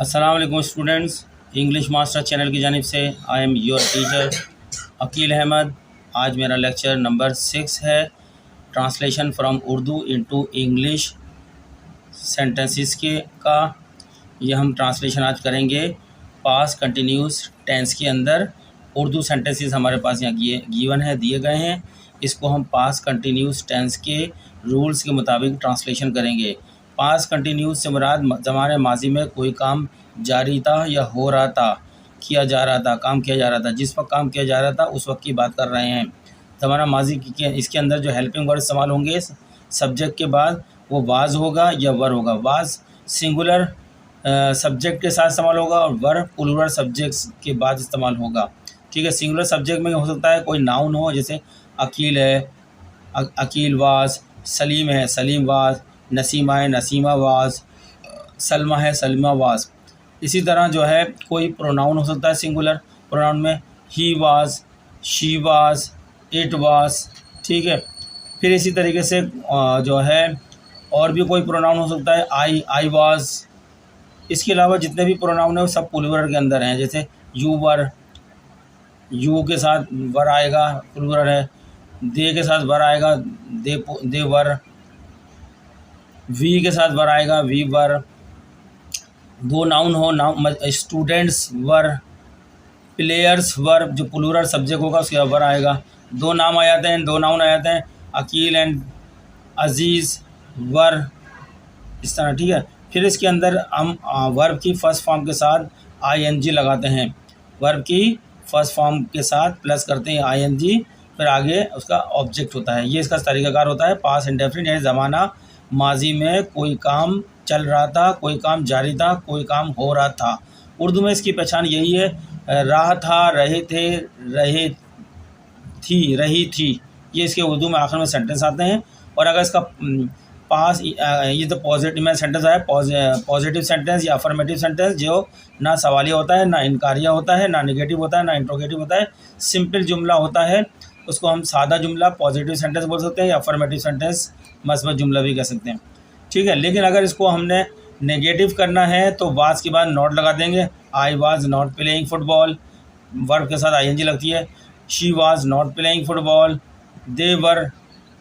अस्सलाम वालेकुम students, English master channel की जानिब से I am your teacher Aqeel Ahmad. आज मेरा लेक्चर नंबर 6 है, translation from Urdu into English sentences के का। ये हम ट्रांसलेशन आज करेंगे पास्ट कंटिन्यूस टेंस के अंदर। उर्दू सेंटेंसेस हमारे पास यहाँ गिवन है, दिए गए हैं। इसको हम पास्ट कंटिन्यूस टेंस के रूल्स के मुताबिक ट्रांसलेशन करेंगे। पास्ट कंटिन्यूस से मुराद ज़माने माजी में कोई काम जारी था या हो रहा था, किया जा रहा था, काम किया जा रहा था। जिस वक्त काम किया जा रहा था उस वक्त की बात कर रहे हैं। ज़माना माजी की इसके अंदर जो हेल्पिंग वर्ड इस्तेमाल होंगे सब्जेक्ट के बाद, वो वाज होगा या वर होगा। वाज सिंगुलर सब्जेक्ट के साथ इस्तेमाल होगा और वर प्लूरल सब्जेक्ट्स के बाद इस्तेमाल होगा। ठीक है, सिंगुलर सब्जेक्ट में हो सकता है कोई नाउन हो, जैसे अकील है, अकील वाज, सलीम है, सलीम वाज, नसीमा है, नसीमा वाज, सलमा है, सलमा वाज। इसी तरह जो है कोई प्रोनाउन हो सकता है सिंगुलर। प्रोनाउन में he was, she was, it was. ठीक है, फिर इसी तरीके से जो है और भी कोई प्रोनाउन हो सकता है, आई वाज। इसके अलावा जितने भी प्रोनाउन है वो सब प्लूरल के अंदर हैं। जैसे यू वर, यू के साथ वर आएगा, प्लूरल है। दे के साथ वर आएगा, दे वर। वी के साथ वर आएगा, वी वर। दो नाउन हो, noun students were, players were, जो प्लूरल सब्जेक्ट होगा उसके बाद वर आएगा। दो नाम आ जाते हैं, दो नाउन आ जाते हैं, अकील एंड अजीज़ वर, इस तरह। ठीक है, फिर इसके अंदर हम वर्ब की फर्स्ट फॉर्म के साथ आईएनजी लगाते हैं। वर्ब की फर्स्ट फॉर्म के साथ प्लस करते हैं आईएनजी, फिर आगे उसका ऑब्जेक्ट होता है। ये इसका तरीक़ाकार होता है। पास्ट इंडेफिनिट यानी ज़माना माजी में कोई काम चल रहा था, कोई काम जारी था, कोई काम हो रहा था। उर्दू में इसकी पहचान यही है, रहा था, रहे थे, रहे थी, रही थी। ये इसके उर्दू में आखिर में सेंटेंस आते हैं। और अगर इसका पास ये तो पॉजिटिव में सेंटेंस आया, पॉजिटिव सेंटेंस या अफर्मेटिव सेंटेंस जो ना सवालिया होता है, ना इनकारिया होता है, ना नेगेटिव होता है, ना इंट्रोगेटिव होता है, सिंपल जुमला होता है, उसको हम सादा जुमला पॉजिटिव सेंटेंस बोल सकते हैं या अफर्मेटिव सेंटेंस मस्बत जुमला भी कह सकते हैं। ठीक है, लेकिन अगर इसको हमने नेगेटिव करना है तो वाज के बाद नॉट लगा देंगे। I was not playing football, verb के साथ आईएनजी लगती है। She was not playing football, they were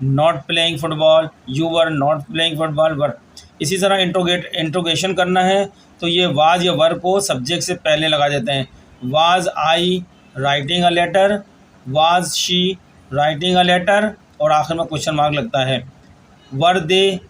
not playing football, you were not playing football, were. इसी तरह इंट्रोगेशन करना है तो ये वाज या वर को सब्जेक्ट से पहले लगा देते हैं। Was I writing a letter, was she writing a letter, और आखिर में क्वेश्चन मार्क लगता है। वर दे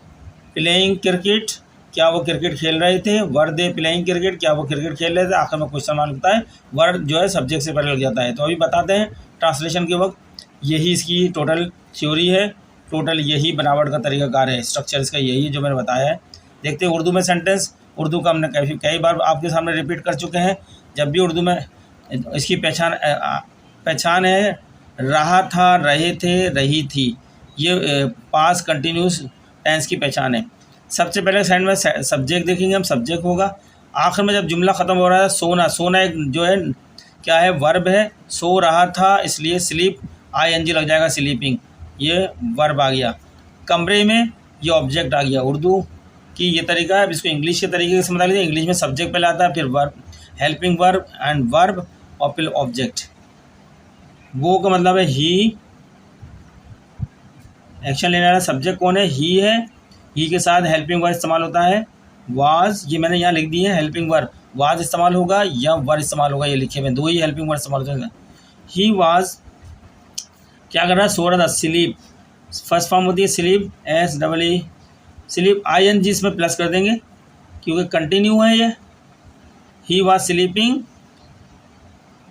प्लेइंग क्रिकेट, क्या वो क्रिकेट खेल रहे थे। वर दे प्लेइंग क्रिकेट, क्या वो क्रिकेट खेल रहे थे। आखिर में क्वेश्चन मार्क लगता है। वर जो है सब्जेक्ट से पहले लग जाता है। तो अभी बताते हैं ट्रांसलेशन के वक्त यही इसकी टोटल थ्योरी है, टोटल यही बनावट का तरीक़ाकार है, स्ट्रक्चर इसका यही है जो मैंने बताया है। देखते हैं उर्दू में सेंटेंस। उर्दू का हमने कई बार आपके सामने रिपीट कर चुके हैं। जब भी उर्दू में इसकी पहचान है, रहा था, रहे थे, रही थी। ये पास्ट कंटिन्यूस टेंस की पहचान है। सबसे पहले साइड में सब्जेक्ट देखेंगे हम, सब्जेक्ट होगा। आखिर में जब जुमला ख़त्म हो रहा है, सोना, सोना एक जो है क्या है, वर्ब है। सो रहा था, इसलिए स्लीप आईएनजी लग जाएगा, स्लीपिंग, ये वर्ब आ गया। कमरे में ये ऑब्जेक्ट आ गया। उर्दू की ये तरीका है। अब इसको इंग्लिश के तरीके से समझा लीजिए। इंग्लिश में सब्जेक्ट पहले आता है, फिर verb, helping verb and verb, और फिर ऑब्जेक्ट। वो का मतलब है ही, एक्शन लेने वाला सब्जेक्ट कौन है, ही है। ही के साथ हेल्पिंग वर्ब इस्तेमाल होता है। वाज, ये मैंने यहाँ लिख दी है हेल्पिंग वर्ब। वाज इस्तेमाल होगा या वर्ब इस्तेमाल होगा, ये लिखे हुए दो ही हेल्पिंग वर्ब इस्तेमाल होते हैं। ही वाज क्या कर रहा है, सो रहा था। स्लीप फर्स्ट फॉर्म होती है स्लीप, SEE, स्लीप आईएनजी इसमें प्लस कर देंगे क्योंकि कंटिन्यू है ये। He was sleeping,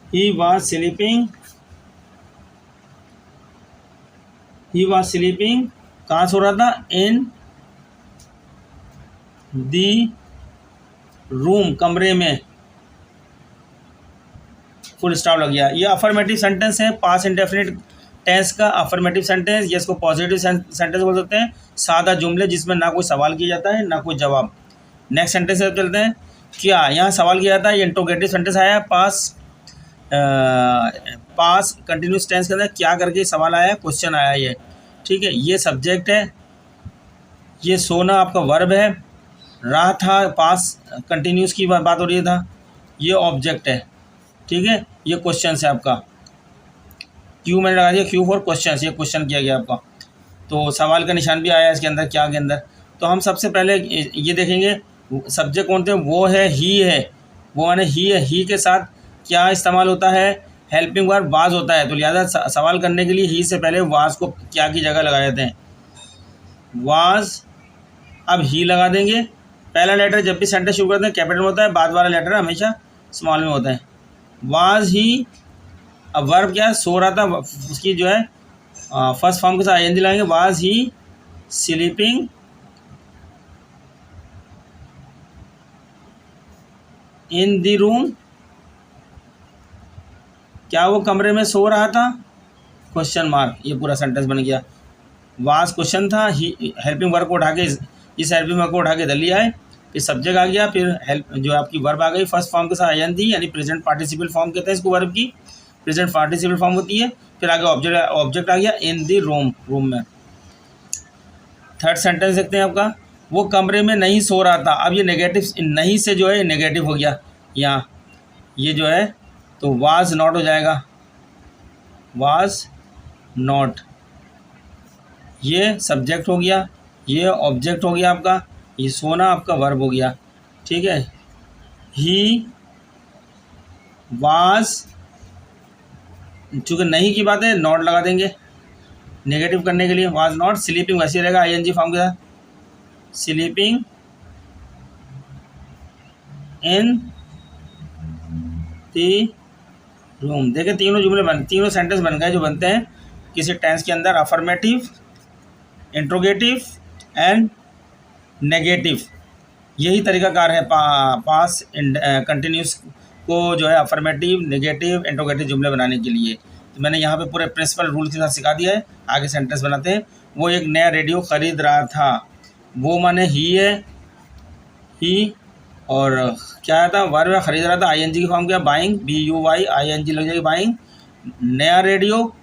he was sleeping, he was sleeping. कहाँ सो रहा था, इन दी रूम, कमरे में, फुल स्टॉप लग गया। ये अफर्मेटिव सेंटेंस है, पास्ट इंडेफिनिट टेंस का अफर्मेटिव सेंटेंस। ये इसको पॉजिटिव सेंटेंस बोल सकते हैं। सादा जुमले जिसमें ना कोई सवाल किया जाता है ना कोई जवाब। नेक्स्ट सेंटेंस से चलते हैं। क्या यहाँ सवाल किया जाता है, ये इंट्रोगेटिव सेंटेंस आया। पास कंटिन्यूस टेंस के अंदर क्या करके सवाल आया, क्वेश्चन आया ये। ठीक है, ये सब्जेक्ट है, ये सोना आपका वर्ब है, रहा था, पास कंटिन्यूस की बात हो रही था, ये ऑब्जेक्ट है, ठीक है। ये क्वेश्चन है आपका, क्यू मैंने लगा दिया, क्यू फॉर क्वेश्चन, ये क्वेश्चन किया गया आपका। तो सवाल का निशान भी आया इसके अंदर, क्या के अंदर। तो हम सबसे पहले ये देखेंगे सब्जेक्ट कौन थे, वो है ही है, वो माने ही है। ही के साथ क्या इस्तेमाल होता है, हेल्पिंग वर्ब वाज होता है। तो लिहाजा सवाल करने के लिए ही से पहले वाज को क्या की जगह लगा देते हैं, वाज। अब ही लगा देंगे। पहला लेटर जब भी सेंटेंस शुरू करते हैं कैपिटल में होता है, बाद वाला लेटर हमेशा स्मॉल में होता है। वाज ही, अब वर्ब क्या है, सो रहा था, उसकी जो है फर्स्ट फॉर्म के साथ आईएनजी लगाएंगे, was he sleeping in the room, क्या वो कमरे में सो रहा था, क्वेश्चन मार्क। ये पूरा सेंटेंस बन गया। वाज क्वेश्चन था, ही हेल्पिंग वर्ब को उठा के, इस हेल्पिंग वर्ब को उठा के इधर लिया है, फिर सब्जेक्ट आ गया, फिर हेल्प जो आपकी वर्ब आ गई फर्स्ट फॉर्म के साथ आईएनजी, यानी प्रेजेंट पार्टिसिपल फॉर्म कहते हैं इसको, वर्ब की प्रेजेंट पार्टिसिपल फॉर्म होती है। फिर आगे ऑब्जेक्ट आ गया इन द रूम, रूम में। थर्ड सेंटेंस देखते हैं आपका, वो कमरे में नहीं सो रहा था। अब ये नेगेटिव, नहीं से जो है नेगेटिव हो गया यहाँ, ये जो है तो वाज नॉट हो जाएगा, वाज नॉट। ये सब्जेक्ट हो गया, ये ऑब्जेक्ट हो गया आपका, ये सोना आपका वर्ब हो गया, ठीक है। ही वाज, चूँकि नहीं की बात है नॉट लगा देंगे नेगेटिव करने के लिए, वाज नॉट स्लीपिंग, वैसे रहेगा आईएनजी फॉर्म के साथ, स्लीपिंग इन द रूम। देखिए तीनों जुमले तीनों सेंटेंस बन गए जो बनते हैं किसी टेंस के अंदर, अफर्मेटिव, इंट्रोगेटिव एंड नेगेटिव। यही तरीकाकार है पास कंटिन्यूस को जो है अफर्मेटिव, नेगेटिव, इंट्रोगेटिव जुमले बनाने के लिए। तो मैंने यहाँ पे पूरे प्रिंसिपल रूल के साथ सिखा दिया है। आगे सेंटेंस बनाते हैं। वो एक नया रेडियो ख़रीद रहा था, वो माने ही है, ही, और क्या था वर्ब ख़रीद रहा था, आईएनजी की फॉर्म क्या, बाइंग, BUY आईएनजी लग जाएगी, बाइंग। नया रेडियो,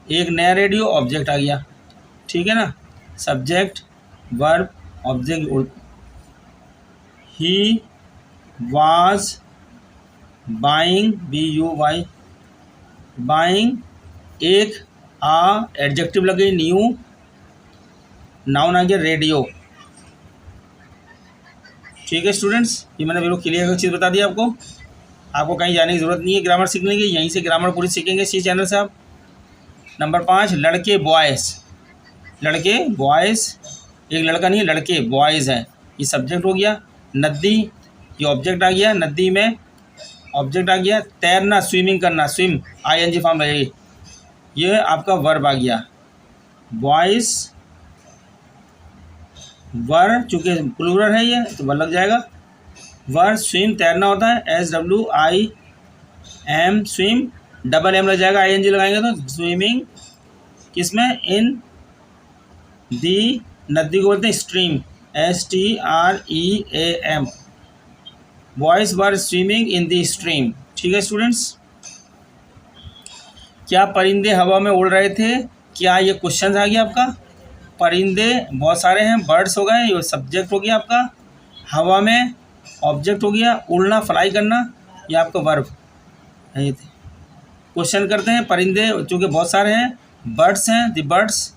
एक नया रेडियो, ऑब्जेक्ट आ गया, ठीक है ना। Subject verb object, he was buying, BUY buying, एक एडजेक्टिव लग गई, न्यू, नाउन आ गया रेडियो, ठीक है स्टूडेंट्स। ये मैंने बिल्कुल क्लियर चीज़ बता दी आपको। आपको कहीं जाने की ज़रूरत नहीं है ग्रामर सीखने की, यहीं से ग्रामर पूरी सीखेंगे इसी चैनल से आप। नंबर 5, लड़के बॉयज़, लड़के बॉयज़, एक लड़का नहीं है, लड़के बॉयज़ हैं, ये सब्जेक्ट हो गया। नदी, ये ऑब्जेक्ट आ गया, नदी में ऑब्जेक्ट आ गया। तैरना, स्विमिंग करना, स्विम आईएनजी फॉर्म लगेगी, ये आपका वर्ब आ गया। बॉयज़ वर, चूँकि प्लूरल है ये तो वर लग जाएगा, वर। स्विम तैरना होता है, SWIM, स्विम, डबल एम लग जाएगा, आईएनजी लगाएंगे तो स्विमिंग, किसमें, इन दी, नदी को बोलते हैं stream, STREAM, boys were swimming in the stream, ठीक है स्टूडेंट्स। क्या परिंदे हवा में उड़ रहे थे, क्या ये क्वेश्चन आ गया आपका। परिंदे बहुत सारे हैं, बर्ड्स हो गए, ये सब्जेक्ट हो गया आपका, हवा में ऑब्जेक्ट हो गया, उड़ना, फ्लाई करना, ये आपका वर्ब है। क्वेश्चन करते हैं, परिंदे चूँकि बहुत सारे हैं, बर्ड्स हैं, द बर्ड्स,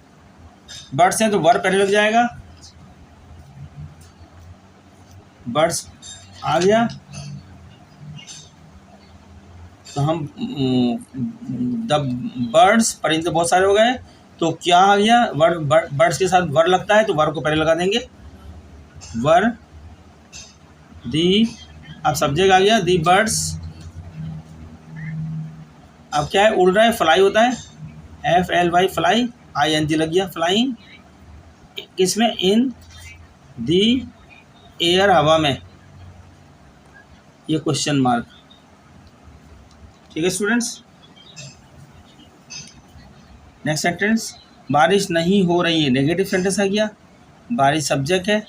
बर्ड्स हैं तो वर्ब पहले लग जाएगा, बर्ड्स आ गया। तो हम द बर्ड्स, परिंदे बहुत सारे हो गए, तो क्या आ गया, वर्ड, बर्ड्स के साथ वर लगता है तो वर को पहले लगा देंगे, वर, दी। अब सब्जेक्ट आ गया, दी बर्ड्स। अब क्या है, उड़ रहा है, फ्लाई होता है, FLY फ्लाई, ING लग गया, फ्लाइंग, किसमें, इन दी एयर, हवा में, ये क्वेश्चन मार्क, ठीक है स्टूडेंट्स। नेक्स्ट सेंटेंस, बारिश नहीं हो रही है, नेगेटिव सेंटेंस आ गया, बारिश सब्जेक्ट है,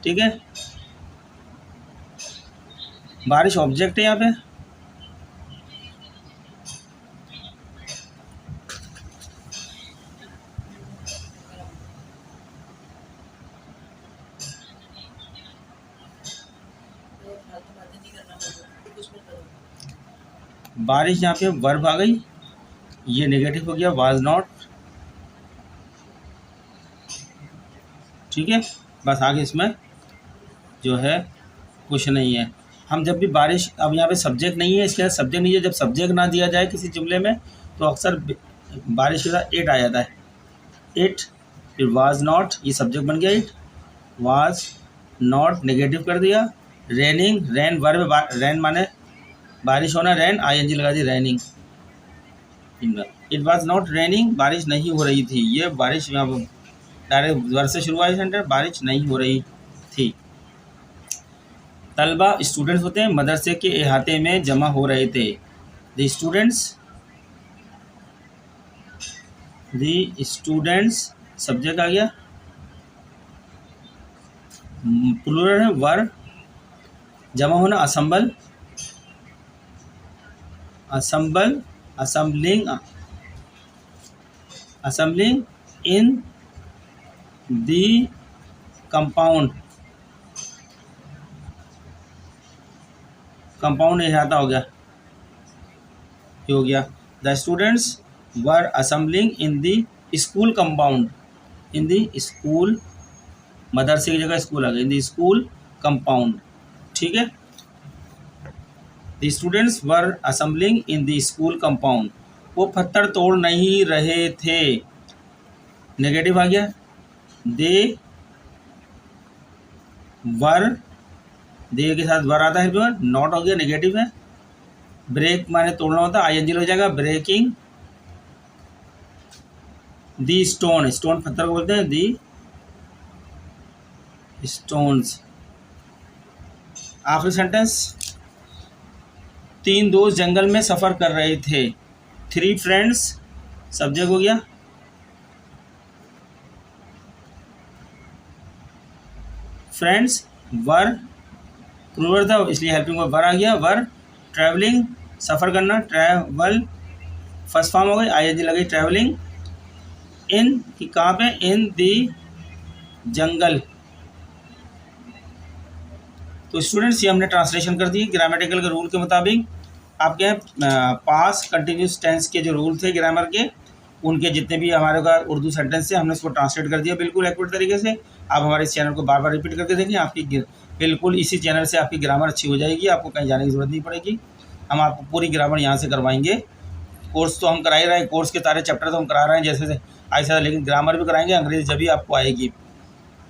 ठीक है, बारिश ऑब्जेक्ट है यहाँ पे। बारिश यहाँ पे वर्ब आ गई, ये नेगेटिव हो गया वाज नॉट। ठीक है, बस आगे इसमें जो है कुछ नहीं है। हम जब भी बारिश, अब यहाँ पे सब्जेक्ट नहीं है, इसके साथ सब्जेक्ट नहीं है, जब सब्जेक्ट ना दिया जाए किसी जुमले में तो अक्सर बारिश के साथ इट आ जाता है, इट। फिर वाज नॉट, ये सब्जेक्ट बन गया, इट वाज नॉट नेगेटिव कर दिया। रेनिंग, रेन वर्ब, रेन माने बारिश होना, रेन आईएनजी लगा दी, raining. It was not raining, बारिश नहीं हो रही थी, ये बारिश यहाँ पर डायरेक्ट वर्ब से शुरू हुआ सेंटेंस, बारिश नहीं हो रही थी। तलबा स्टूडेंट्स होते हैं, मदरसे के अहाते में जमा हो रहे थे। द स्टूडेंट्स सब्जेक्ट आ गया, प्लूरल है वर, जमा होना assemble, assembling in the compound, compound अहाता हो गया, ये हो गया। The students were assembling in the school compound, in the school, मदरसे की जगह स्कूल आ गया, इन द स्कूल कंपाउंड। ठीक है, the students were assembling in the school compound, वो पत्थर तोड़ नहीं रहे थे, नेगेटिव आ गया। दे वर, दे के साथ वर आता है, नॉट हो गया, नेगेटिव है। ब्रेक माने तोड़ना होता है, आईएनजी हो जाएगा, ब्रेकिंग दी स्टोन, स्टोन पत्थर को बोलते हैं, दी स्टोन्स। आखिरी सेंटेंस, 3 दोस्त जंगल में सफ़र कर रहे थे। 3 फ्रेंड्स सब्जेक्ट हो गया, फ्रेंड्स वर प्लूरल था इसलिए हेल्पिंग वर्ब वर आ गया, वर ट्रैवलिंग सफ़र करना, ट्रैवल फर्स्ट फॉर्म हो गई, आईएनजी लगी, ट्रैवलिंग इन की कहाँ पे, इन दी जंगल। तो स्टूडेंट्स ये हमने ट्रांसलेशन कर दी ग्रामेटिकल के रूल के मुताबिक। आपके पास्ट कंटिन्यूस टेंस के जो रूल थे ग्रामर के, उनके जितने भी हमारे का उर्दू सेंटेंस थे हमने उसको ट्रांसलेट कर दिया बिल्कुल एक्यूरेट तरीके से। आप हमारे इस चैनल को बार बार रिपीट करके देखिए, आपकी बिल्कुल इसी चैनल से आपकी ग्रामर अच्छी हो जाएगी, आपको कहीं जाने की ज़रूरत नहीं पड़ेगी। हम आपको पूरी ग्रामर यहाँ से करवाएंगे। कोर्स तो हम करा ही रहे हैं, कोर्स के सारे चैप्टर तो हम करा रहे हैं जैसे ऐसा, लेकिन ग्रामर भी कराएंगे, अंग्रेजी जब भी आपको आएगी।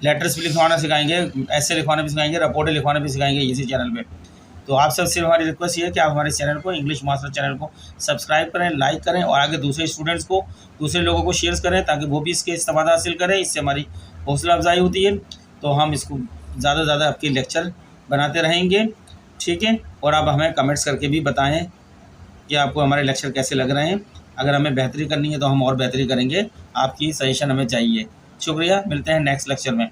लेटर्स भी लिखवाना सिखाएंगे, ऐसे लिखवाना भी सिखाएंगे, रिपोर्टें लिखवाना भी सिखाएंगे इसी चैनल पे। तो आप सब सिर्फ हमारी रिक्वेस्ट ये है कि आप हमारे चैनल को, इंग्लिश मास्टर चैनल को सब्सक्राइब करें, लाइक करें और आगे दूसरे स्टूडेंट्स को, दूसरे लोगों को शेयर करें ताकि वो भी इसके इस्तेमाल हासिल करें। इससे हमारी हौसला अफजाई होती है, तो हम इसको ज़्यादा से ज़्यादा आपके लेक्चर बनाते रहेंगे। ठीक है, और आप हमें कमेंट्स करके भी बताएँ कि आपको हमारे लेक्चर कैसे लग रहे हैं। अगर हमें बेहतरी करनी है तो हम और बेहतरी करेंगे, आपकी सजेशन हमें चाहिए। शुक्रिया, मिलते हैं नेक्स्ट लेक्चर में।